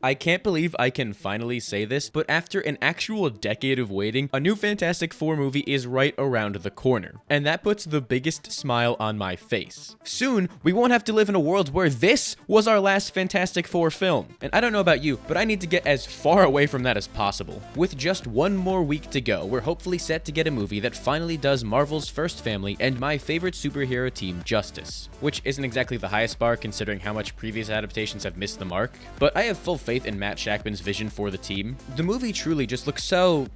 I can't believe I can finally say this, but after an actual decade of waiting, a new Fantastic Four movie is right around the corner. And that puts the biggest smile on my face. Soon, we won't have to live in a world where this was our last Fantastic Four film. And I don't know about you, but I need to get as far away from that as possible. With just one more week to go, we're hopefully set to get a movie that finally does Marvel's first family and my favorite superhero team justice. Which isn't exactly the highest bar considering how much previous adaptations have missed the mark, but I have full faith in Matt Shakman's vision for the team. The movie truly just looks so,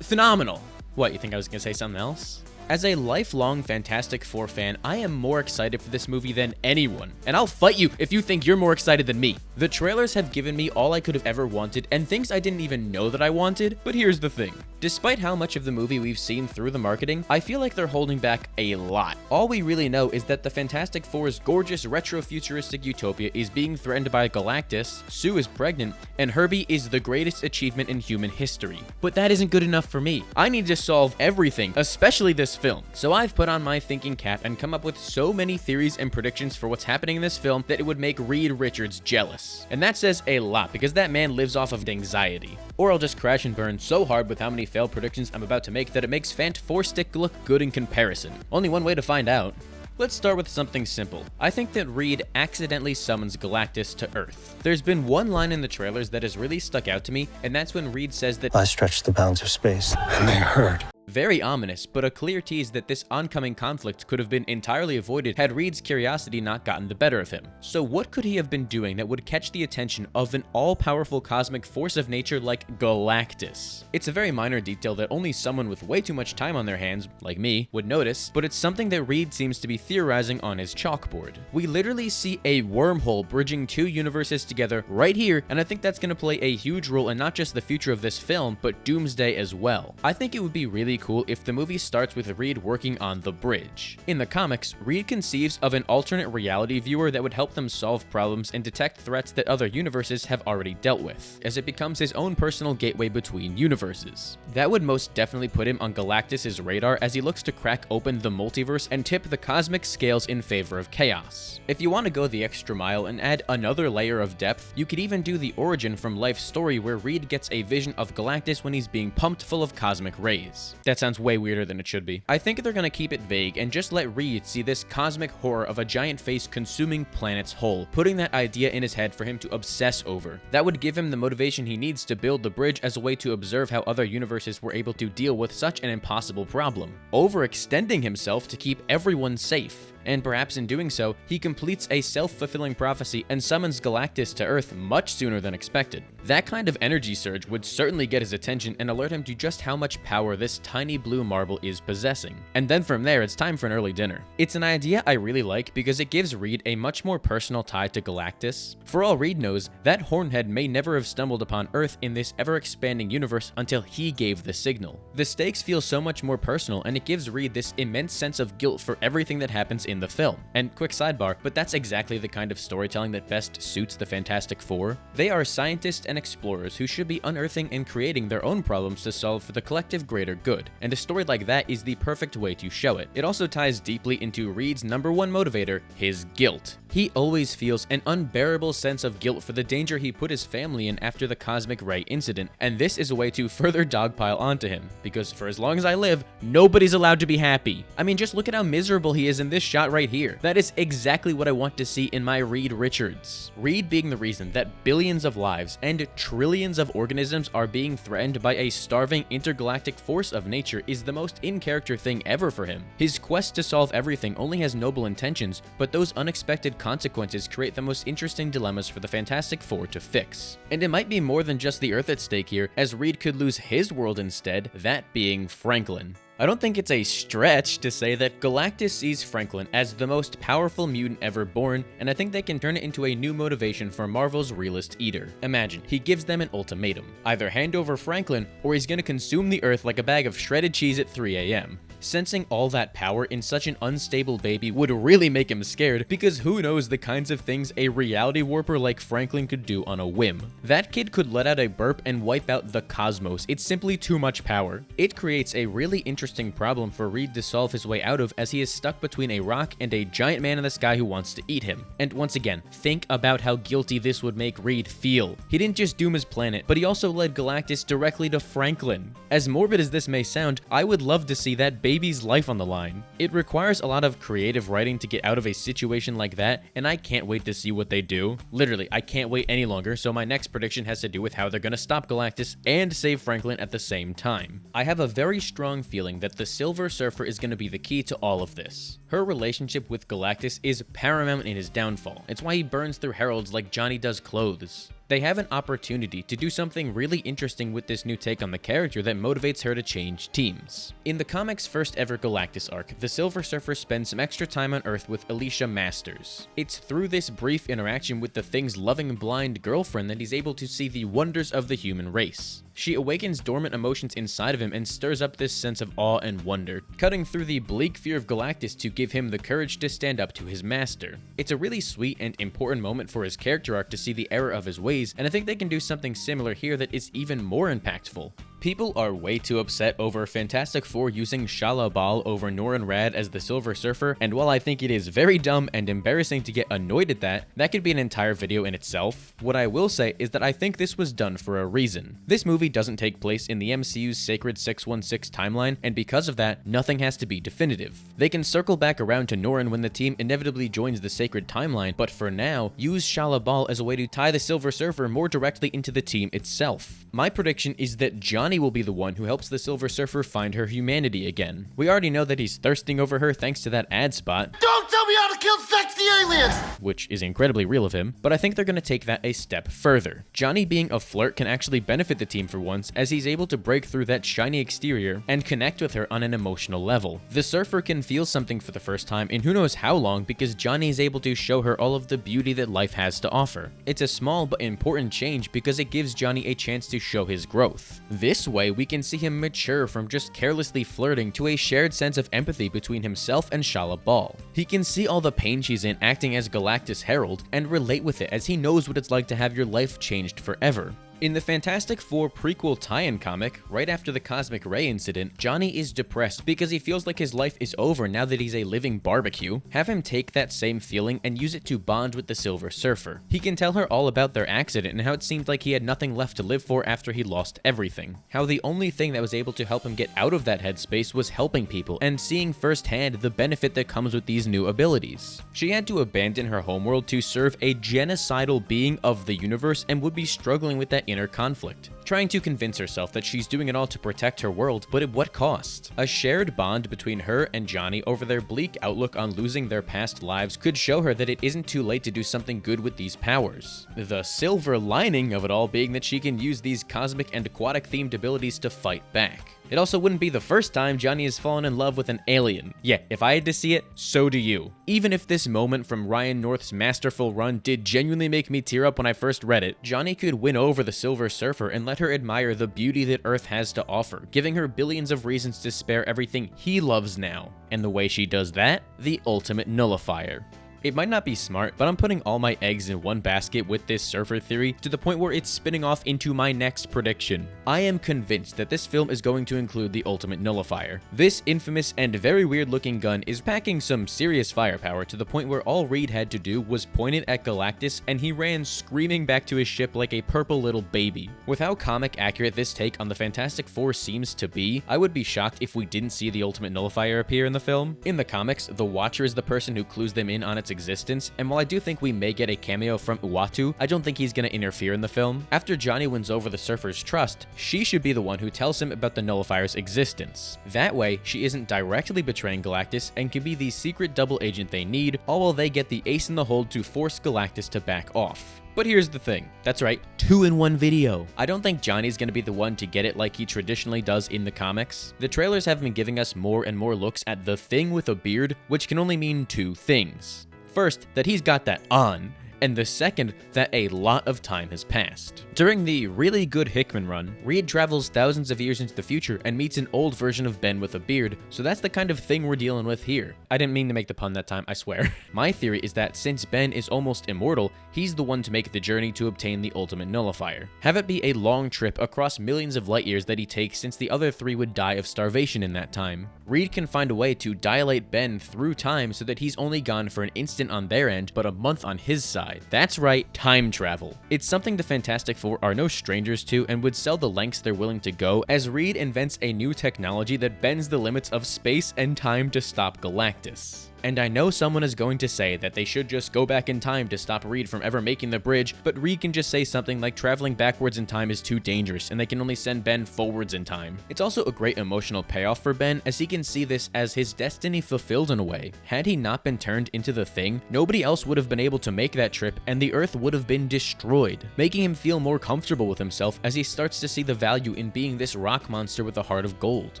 phenomenal. What, you think I was gonna say something else? As a lifelong Fantastic Four fan, I am more excited for this movie than anyone, and I'll fight you if you think you're more excited than me. The trailers have given me all I could have ever wanted, and things I didn't even know that I wanted, but here's the thing. Despite how much of the movie we've seen through the marketing, I feel like they're holding back a lot. All we really know is that the Fantastic Four's gorgeous retro-futuristic utopia is being threatened by Galactus, Sue is pregnant, and Herbie is the greatest achievement in human history. But that isn't good enough for me. I need to solve everything, especially this film. So I've put on my thinking cap and come up with so many theories and predictions for what's happening in this film that it would make Reed Richards jealous. And that says a lot because that man lives off of anxiety. Or I'll just crash and burn so hard with how many failed predictions I'm about to make that it makes Fant 4 Stick look good in comparison. Only one way to find out. Let's start with something simple. I think that Reed accidentally summons Galactus to Earth. There's been one line in the trailers that has really stuck out to me, and that's when Reed says that I stretched the bounds of space, and they hurt. Very ominous, but a clear tease that this oncoming conflict could have been entirely avoided had Reed's curiosity not gotten the better of him. So what could he have been doing that would catch the attention of an all-powerful cosmic force of nature like Galactus? It's a very minor detail that only someone with way too much time on their hands, like me, would notice, but it's something that Reed seems to be theorizing on his chalkboard. We literally see a wormhole bridging two universes together right here, and I think that's going to play a huge role in not just the future of this film, but Doomsday as well. I think it would be really cool if the movie starts with Reed working on the bridge. In the comics, Reed conceives of an alternate reality viewer that would help them solve problems and detect threats that other universes have already dealt with, as it becomes his own personal gateway between universes. That would most definitely put him on Galactus's radar as he looks to crack open the multiverse and tip the cosmic scales in favor of chaos. If you want to go the extra mile and add another layer of depth, you could even do the origin from life's story where Reed gets a vision of Galactus when he's being pumped full of cosmic rays. That sounds way weirder than it should be. I think they're gonna keep it vague and just let Reed see this cosmic horror of a giant face consuming planets whole, putting that idea in his head for him to obsess over. That would give him the motivation he needs to build the bridge as a way to observe how other universes were able to deal with such an impossible problem, overextending himself to keep everyone safe. And perhaps in doing so, he completes a self-fulfilling prophecy and summons Galactus to Earth much sooner than expected. That kind of energy surge would certainly get his attention and alert him to just how much power this tiny blue marble is possessing. And then from there, it's time for an early dinner. It's an idea I really like because it gives Reed a much more personal tie to Galactus. For all Reed knows, that hornhead may never have stumbled upon Earth in this ever-expanding universe until he gave the signal. The stakes feel so much more personal, and it gives Reed this immense sense of guilt for everything that happens in the film. And quick sidebar, but that's exactly the kind of storytelling that best suits the Fantastic Four. They are scientists and explorers who should be unearthing and creating their own problems to solve for the collective greater good, and a story like that is the perfect way to show it. It also ties deeply into Reed's number one motivator, his guilt. He always feels an unbearable sense of guilt for the danger he put his family in after the cosmic ray incident, and this is a way to further dogpile onto him, because for as long as I live, nobody's allowed to be happy. I mean, just look at how miserable he is in this shot right here. That is exactly what I want to see in my Reed Richards. Reed being the reason that billions of lives and trillions of organisms are being threatened by a starving intergalactic force of nature is the most in-character thing ever for him. His quest to solve everything only has noble intentions, but those unexpected consequences create the most interesting dilemmas for the Fantastic Four to fix. And it might be more than just the Earth at stake here, as Reed could lose his world instead, that being Franklin. I don't think it's a stretch to say that Galactus sees Franklin as the most powerful mutant ever born, and I think they can turn it into a new motivation for Marvel's realist eater. Imagine, he gives them an ultimatum. Either hand over Franklin, or he's gonna consume the Earth like a bag of shredded cheese at 3 AM. Sensing all that power in such an unstable baby would really make him scared, because who knows the kinds of things a reality warper like Franklin could do on a whim. That kid could let out a burp and wipe out the cosmos. It's simply too much power. It creates a really interesting problem for Reed to solve his way out of, as he is stuck between a rock and a giant man in the sky who wants to eat him. And once again, think about how guilty this would make Reed feel. He didn't just doom his planet, but he also led Galactus directly to Franklin. As morbid as this may sound, I would love to see that baby's life on the line. It requires a lot of creative writing to get out of a situation like that, and I can't wait to see what they do. Literally, I can't wait any longer, so my next prediction has to do with how they're gonna stop Galactus and save Franklin at the same time. I have a very strong feeling that the Silver Surfer is gonna be the key to all of this. Her relationship with Galactus is paramount in his downfall. It's why he burns through heralds like Johnny does clothes. They have an opportunity to do something really interesting with this new take on the character that motivates her to change teams. In the comic's first ever Galactus arc, the Silver Surfer spends some extra time on Earth with Alicia Masters. It's through this brief interaction with the Thing's loving blind girlfriend that he's able to see the wonders of the human race. She awakens dormant emotions inside of him and stirs up this sense of awe and wonder, cutting through the bleak fear of Galactus to give him the courage to stand up to his master. It's a really sweet and important moment for his character arc to see the error of his ways, and I think they can do something similar here that is even more impactful. People are way too upset over Fantastic Four using Shala Bal over Norrin Radd as the Silver Surfer, and while I think it is very dumb and embarrassing to get annoyed at that, that could be an entire video in itself. What I will say is that I think this was done for a reason. This movie doesn't take place in the MCU's Sacred 616 timeline, and because of that, nothing has to be definitive. They can circle back around to Norrin when the team inevitably joins the Sacred timeline, but for now, use Shala Bal as a way to tie the Silver Surfer more directly into the team itself. My prediction is that Johnny will be the one who helps the Silver Surfer find her humanity again. We already know that he's thirsting over her thanks to that ad spot. Don't tell me how to kill sexy aliens! Which is incredibly real of him, but I think they're going to take that a step further. Johnny being a flirt can actually benefit the team for once, as he's able to break through that shiny exterior and connect with her on an emotional level. The Surfer can feel something for the first time in who knows how long, because Johnny is able to show her all of the beauty that life has to offer. It's a small but important change because it gives Johnny a chance to show his growth. This way, we can see him mature from just carelessly flirting to a shared sense of empathy between himself and Shala Bal. He can see all the pain she's in acting as Galactus Herald and relate with it, as he knows what it's like to have your life changed forever. In the Fantastic Four prequel tie-in comic, right after the Cosmic Ray incident, Johnny is depressed because he feels like his life is over now that he's a living barbecue. Have him take that same feeling and use it to bond with the Silver Surfer. He can tell her all about their accident and how it seemed like he had nothing left to live for after he lost everything. How the only thing that was able to help him get out of that headspace was helping people and seeing firsthand the benefit that comes with these new abilities. She had to abandon her homeworld to serve a genocidal being of the universe and would be struggling with that inner conflict, trying to convince herself that she's doing it all to protect her world, but at what cost? A shared bond between her and Johnny over their bleak outlook on losing their past lives could show her that it isn't too late to do something good with these powers. The silver lining of it all being that she can use these cosmic and aquatic themed abilities to fight back. It also wouldn't be the first time Johnny has fallen in love with an alien. Yeah, if I had to see it, so do you. Even if this moment from Ryan North's masterful run did genuinely make me tear up when I first read it, Johnny could win over the Silver Surfer and let her admire the beauty that Earth has to offer, giving her billions of reasons to spare everything he loves now. And the way she does that? The ultimate nullifier. It might not be smart, but I'm putting all my eggs in one basket with this Surfer theory to the point where it's spinning off into my next prediction. I am convinced that this film is going to include the ultimate nullifier. This infamous and very weird looking gun is packing some serious firepower to the point where all Reed had to do was point it at Galactus and he ran screaming back to his ship like a purple little baby. With how comic accurate this take on the Fantastic Four seems to be, I would be shocked if we didn't see the ultimate nullifier appear in the film. In the comics, the Watcher is the person who clues them in on its existence, and while I do think we may get a cameo from Uatu, I don't think he's gonna interfere in the film. After Johnny wins over the Surfer's trust, she should be the one who tells him about the nullifier's existence. That way, she isn't directly betraying Galactus and can be the secret double agent they need, all while they get the ace in the hole to force Galactus to back off. But here's the thing. That's right, 2-in-1 video. I don't think Johnny's gonna be the one to get it like he traditionally does in the comics. The trailers have been giving us more and more looks at the Thing with a beard, which can only mean two things. First, that he's got that on, and the second that a lot of time has passed. During the really good Hickman run, Reed travels thousands of years into the future and meets an old version of Ben with a beard, so that's the kind of thing we're dealing with here. I didn't mean to make the pun that time, I swear. My theory is that since Ben is almost immortal, he's the one to make the journey to obtain the ultimate nullifier. Have it be a long trip across millions of light years that he takes, since the other three would die of starvation in that time. Reed can find a way to dilate Ben through time so that he's only gone for an instant on their end, but a month on his side. That's right, time travel. It's something the Fantastic Four are no strangers to and would sell the lengths they're willing to go, as Reed invents a new technology that bends the limits of space and time to stop Galactus. And I know someone is going to say that they should just go back in time to stop Reed from ever making the bridge, but Reed can just say something like traveling backwards in time is too dangerous and they can only send Ben forwards in time. It's also a great emotional payoff for Ben, as he can see this as his destiny fulfilled in a way. Had he not been turned into the Thing, nobody else would have been able to make that trip and the Earth would have been destroyed, making him feel more comfortable with himself as he starts to see the value in being this rock monster with a heart of gold.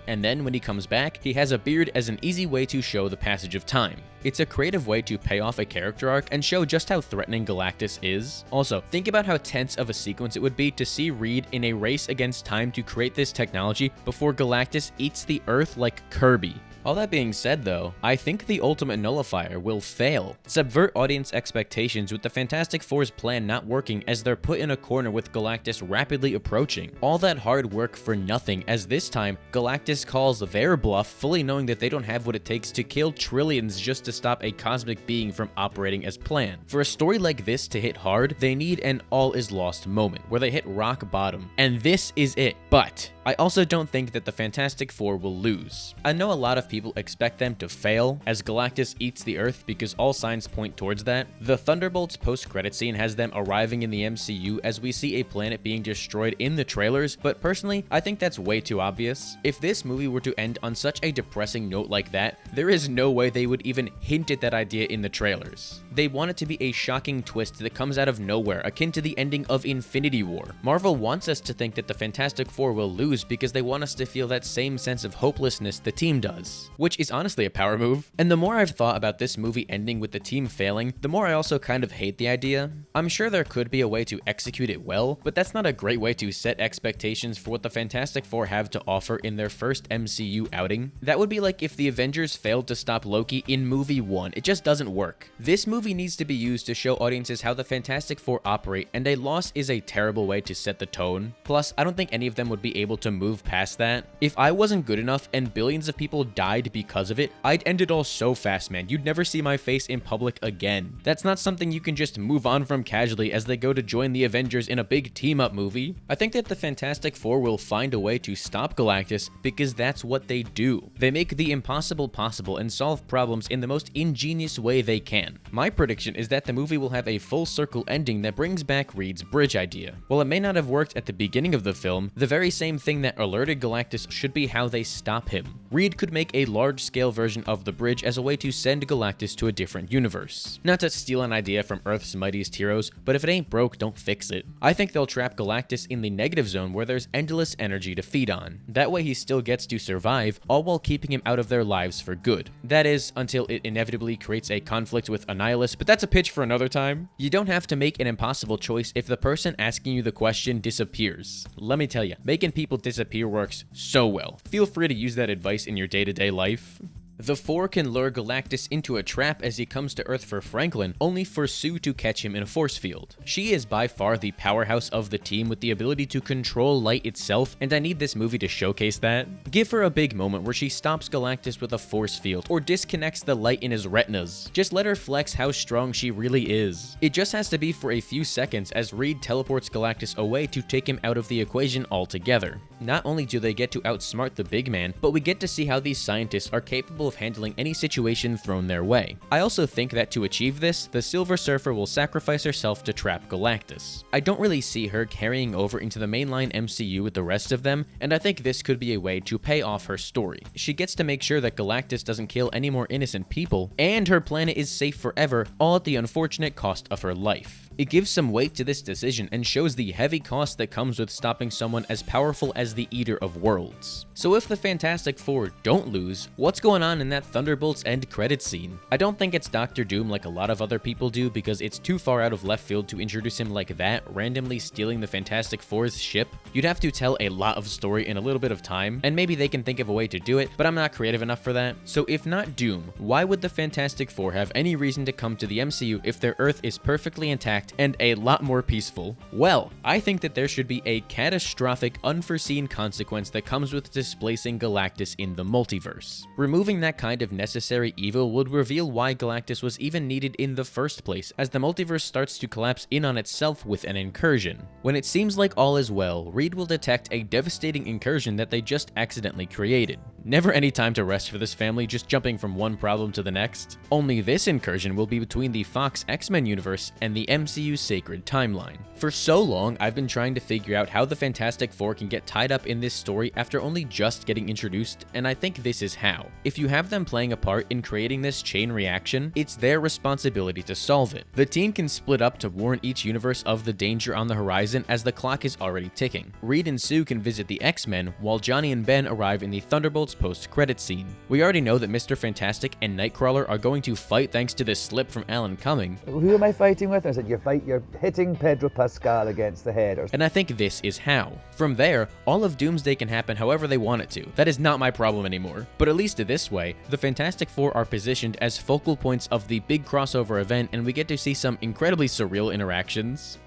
And then when he comes back, he has a beard as an easy way to show the passage of time. It's a creative way to pay off a character arc and show just how threatening Galactus is. Also, think about how tense of a sequence it would be to see Reed in a race against time to create this technology before Galactus eats the Earth like Kirby. All that being said though, I think the ultimate nullifier will fail, subvert audience expectations with the Fantastic Four's plan not working as they're put in a corner with Galactus rapidly approaching. All that hard work for nothing, as this time, Galactus calls their bluff, fully knowing that they don't have what it takes to kill trillions just to stop a cosmic being from operating as planned. For a story like this to hit hard, they need an all is lost moment, where they hit rock bottom, and this is it. But I also don't think that the Fantastic Four will lose. I know a lot of people expect them to fail as Galactus eats the Earth because all signs point towards that. The Thunderbolts post-credit scene has them arriving in the MCU as we see a planet being destroyed in the trailers, but personally, I think that's way too obvious. If this movie were to end on such a depressing note like that, there is no way they would even hint at that idea in the trailers. They want it to be a shocking twist that comes out of nowhere, akin to the ending of Infinity War. Marvel wants us to think that the Fantastic Four will lose because they want us to feel that same sense of hopelessness the team does, which is honestly a power move. And the more I've thought about this movie ending with the team failing, the more I also kind of hate the idea. I'm sure there could be a way to execute it well, but that's not a great way to set expectations for what the Fantastic Four have to offer in their first MCU outing. That would be like if the Avengers failed to stop Loki in movie 1. It just doesn't work. This movie needs to be used to show audiences how the Fantastic Four operate, and a loss is a terrible way to set the tone. Plus, I don't think any of them would be able to move past that. If I wasn't good enough and billions of people died because of it, I'd end it all so fast, man. You'd never see my face in public again. That's not something you can just move on from casually as they go to join the Avengers in a big team-up movie. I think that the Fantastic Four will find a way to stop Galactus because that's what they do. They make the impossible possible and solve problems in the most ingenious way they can. My prediction is that the movie will have a full circle ending that brings back Reed's bridge idea. While it may not have worked at the beginning of the film, the very same thing that alerted Galactus should be how they stop him. Reed could make a large-scale version of the bridge as a way to send Galactus to a different universe. Not to steal an idea from Earth's mightiest heroes, but if it ain't broke, don't fix it. I think they'll trap Galactus in the negative zone where there's endless energy to feed on. That way he still gets to survive, all while keeping him out of their lives for good. That is, until it inevitably creates a conflict with Annihilus, but that's a pitch for another time. You don't have to make an impossible choice if the person asking you the question disappears. Let me tell you, making people disappear works so well. Feel free to use that advice in your day-to-day life. The Four can lure Galactus into a trap as he comes to Earth for Franklin, only for Sue to catch him in a force field. She is by far the powerhouse of the team with the ability to control light itself, and I need this movie to showcase that. Give her a big moment where she stops Galactus with a force field, or disconnects the light in his retinas. Just let her flex how strong she really is. It just has to be for a few seconds as Reed teleports Galactus away to take him out of the equation altogether. Not only do they get to outsmart the big man, but we get to see how these scientists are capable of handling any situation thrown their way. I also think that to achieve this, the Silver Surfer will sacrifice herself to trap Galactus. I don't really see her carrying over into the mainline MCU with the rest of them, and I think this could be a way to pay off her story. She gets to make sure that Galactus doesn't kill any more innocent people, and her planet is safe forever, all at the unfortunate cost of her life. It gives some weight to this decision and shows the heavy cost that comes with stopping someone as powerful as the Eater of Worlds. So if the Fantastic Four don't lose, what's going on in that Thunderbolts end credit scene? I don't think it's Doctor Doom like a lot of other people do, because it's too far out of left field to introduce him like that, randomly stealing the Fantastic Four's ship. You'd have to tell a lot of story in a little bit of time, and maybe they can think of a way to do it, but I'm not creative enough for that. So if not Doom, why would the Fantastic Four have any reason to come to the MCU if their Earth is perfectly intact and a lot more peaceful? Well, I think that there should be a catastrophic, unforeseen consequence that comes with displacing Galactus in the multiverse. Removing that kind of necessary evil would reveal why Galactus was even needed in the first place, as the multiverse starts to collapse in on itself with an incursion. When it seems like all is well, Reed will detect a devastating incursion that they just accidentally created. Never any time to rest for this family, just jumping from one problem to the next. Only this incursion will be between the Fox X-Men universe and the MCU's sacred timeline. For so long, I've been trying to figure out how the Fantastic Four can get tied up in this story after only just getting introduced, and I think this is how. If you have them playing a part in creating this chain reaction, it's their responsibility to solve it. The team can split up to warn each universe of the danger on the horizon as the clock is already ticking. Reed and Sue can visit the X-Men, while Johnny and Ben arrive in the Thunderbolts post-credit scene. We already know that Mr. Fantastic and Nightcrawler are going to fight thanks to this slip from Alan Cumming. Who am I fighting with? I said, you're hitting Pedro Pascal against the head. And I think this is how. From there, all of Doomsday can happen however they want it to. That is not my problem anymore. But at least this way, the Fantastic Four are positioned as focal points of the big crossover event, and we get to see some incredibly surreal interactions.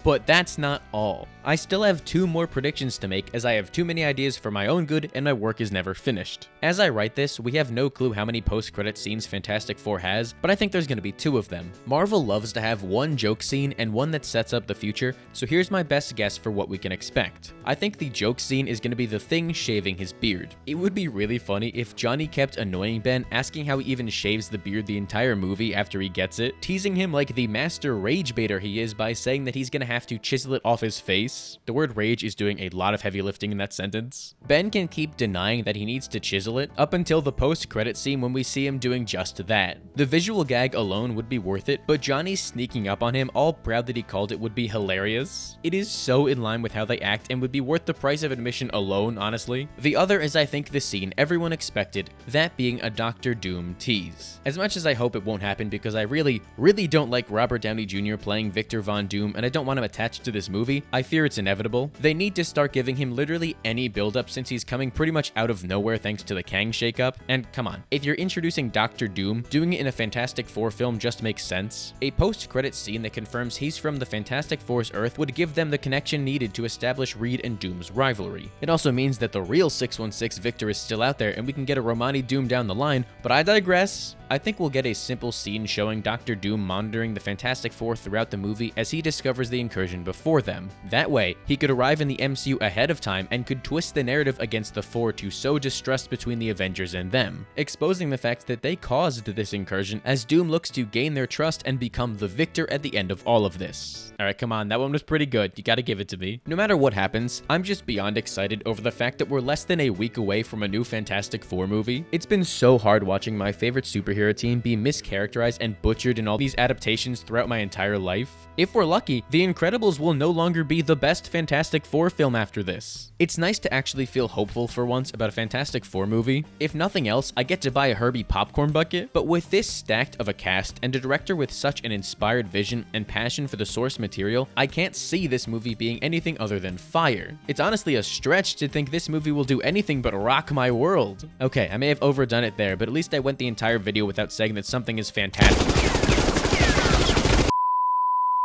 But that's not all. I still have 2 more predictions to make, as I have too many ideas for my own good and my work is never finished. As I write this, we have no clue how many post-credit scenes Fantastic Four has, but I think there's going to be 2 of them. Marvel loves to have one joke scene and one that sets up the future, so here's my best guess for what we can expect. I think the joke scene is going to be the Thing shaving his beard. It would be really funny if Johnny kept annoying Ben, asking how he even shaves the beard the entire movie after he gets it, teasing him like the master rage baiter he is by saying that he's going to have to chisel it off his face. The word rage is doing a lot of heavy lifting in that sentence. Ben can keep denying that he needs to chisel it up until the post-credit scene when we see him doing just that. The visual gag alone would be worth it, but Johnny sneaking up on him, all proud that he called it, would be hilarious. It is so in line with how they act and would be worth the price of admission alone, honestly. The other is, I think, the scene everyone expected, that being a Doctor Doom tease. As much as I hope it won't happen, because I really don't like Robert Downey Jr. playing Victor Von Doom and I don't want him attached to this movie, I fear it's inevitable. They need to start giving him literally any build-up, since he's coming pretty much out of nowhere thanks to the Kang shakeup. And come on, if you're introducing Doctor Doom, doing it in a Fantastic Four film just makes sense. A post-credit scene that confirms he's from the Fantastic Four's Earth would give them the connection needed to establish Reed and Doom's rivalry. It also means that the real 616 Victor is still out there and we can get a Romani Doom down the line, but I digress. I think we'll get a simple scene showing Doctor Doom monitoring the Fantastic Four throughout the movie as he discovers the incursion before them. That way, he could arrive in the MCU ahead of time and could twist the narrative against the Four to sow distrust between the Avengers and them, exposing the fact that they caused this incursion as Doom looks to gain their trust and become the victor at the end of all of this. Alright, come on, that one was pretty good. You gotta give it to me. No matter what happens, I'm just beyond excited over the fact that we're less than a week away from a new Fantastic Four movie. It's been so hard watching my favorite superhero team be mischaracterized and butchered in all these adaptations throughout my entire life. If we're lucky, The Incredibles will no longer be the best Fantastic Four film after this. It's nice to actually feel hopeful for once about a Fantastic Four movie. If nothing else, I get to buy a Herbie popcorn bucket, but with this stacked of a cast and a director with such an inspired vision and passion for the source material, I can't see this movie being anything other than fire. It's honestly a stretch to think this movie will do anything but rock my world. Okay, I may have overdone it there, but at least I went the entire video without saying that something is fantastic.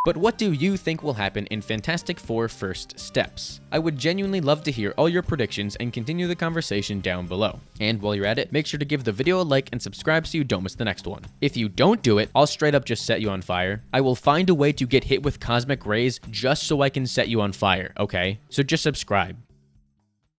But what do you think will happen in Fantastic Four First Steps? I would genuinely love to hear all your predictions and continue the conversation down below. And while you're at it, make sure to give the video a like and subscribe so you don't miss the next one. If you don't do it, I'll straight up just set you on fire. I will find a way to get hit with cosmic rays just so I can set you on fire, okay? So just subscribe.